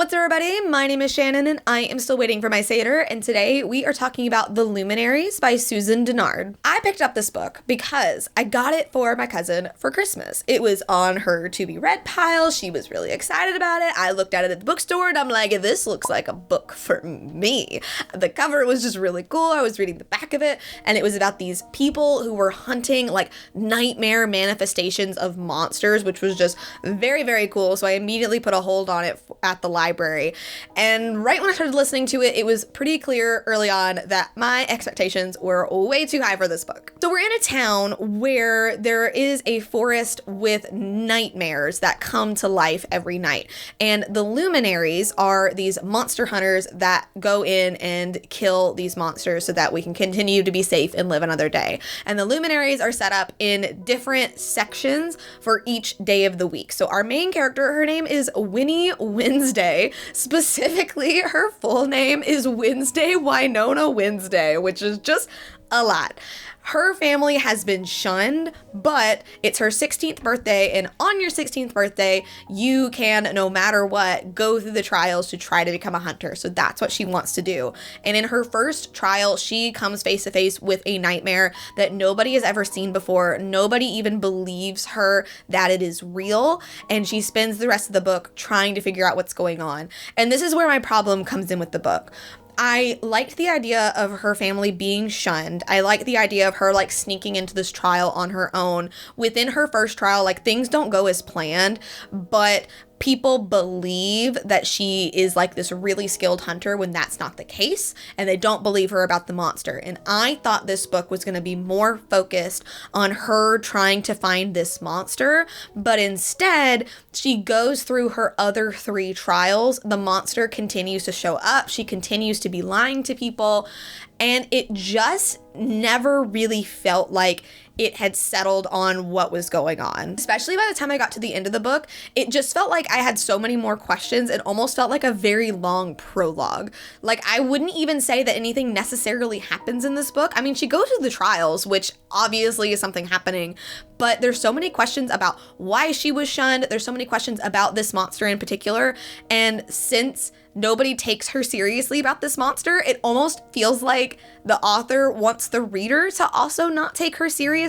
What's up, everybody? My name is Shannon and I am still waiting for my Satyr, and today we are talking about The Luminaries by Susan Dennard. I picked up this book because I got it for my cousin for Christmas. It was on her to be read pile. She was really excited about it. I looked at it at the bookstore and I'm like, this looks like a book for me. The cover was just really cool. I was reading the back of it and it was about these people who were hunting like nightmare manifestations of monsters, which was just very, very cool. So I immediately put a hold on it at the library. And right when I started listening to it, it was pretty clear early on that my expectations were way too high for this book. So we're in a town where there is a forest with nightmares that come to life every night. And the Luminaries are these monster hunters that go in and kill these monsters so that we can continue to be safe and live another day. And the Luminaries are set up in different sections for each day of the week. So our main character, her name is Winnie Wednesday. Specifically, her full name is Wednesday Winona Wednesday, which is just a lot. Her family has been shunned, but it's her 16th birthday, and on your 16th birthday, you can, no matter what, go through the trials to try to become a hunter. So that's what she wants to do. And in her first trial, she comes face to face with a nightmare that nobody has ever seen before. Nobody even believes her that it is real, and she spends the rest of the book trying to figure out what's going on. And this is where my problem comes in with the book. I liked the idea of her family being shunned. I liked the idea of her like sneaking into this trial on her own. Within her first trial, like things don't go as planned, but people believe that she is like this really skilled hunter when that's not the case, and they don't believe her about the monster. And I thought this book was going to be more focused on her trying to find this monster, but instead she goes through her other 3 trials. The monster continues to show up. She continues to be lying to people, and it just never really felt like it had settled on what was going on. Especially by the time I got to the end of the book, it just felt like I had so many more questions. It almost felt like a very long prologue. Like, I wouldn't even say that anything necessarily happens in this book. I mean, she goes through the trials, which obviously is something happening, but there's so many questions about why she was shunned. There's so many questions about this monster in particular. And since nobody takes her seriously about this monster, it almost feels like the author wants the reader to also not take her seriously,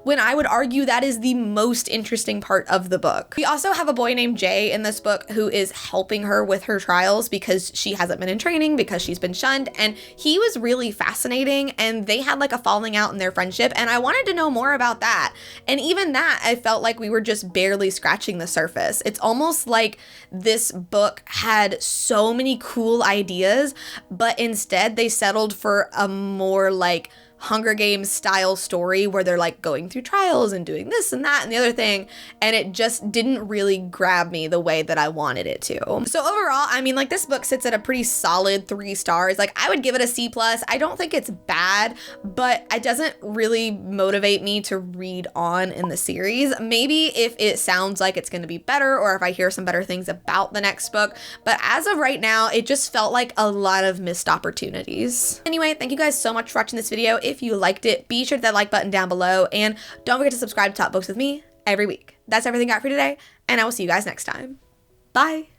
when I would argue that is the most interesting part of the book. We also have a boy named Jay in this book who is helping her with her trials because she hasn't been in training, because she's been shunned, and he was really fascinating, and they had like a falling out in their friendship, and I wanted to know more about that. And even that, I felt like we were just barely scratching the surface. It's almost like this book had so many cool ideas, but instead they settled for a more like Hunger Games style story where they're like going through trials and doing this and that and the other thing, and it just didn't really grab me the way that I wanted it to. So overall, I mean, like, this book sits at a pretty solid 3 stars. Like, I would give it a C+. I don't think it's bad, but it doesn't really motivate me to read on in the series. Maybe if it sounds like it's going to be better, or if I hear some better things about the next book, but as of right now, it just felt like a lot of missed opportunities. Anyway, thank you guys so much for watching this video. If you liked it, be sure to hit that like button down below, and don't forget to subscribe to Talk Books with me every week. That's everything I got for today, and I will see you guys next time. Bye!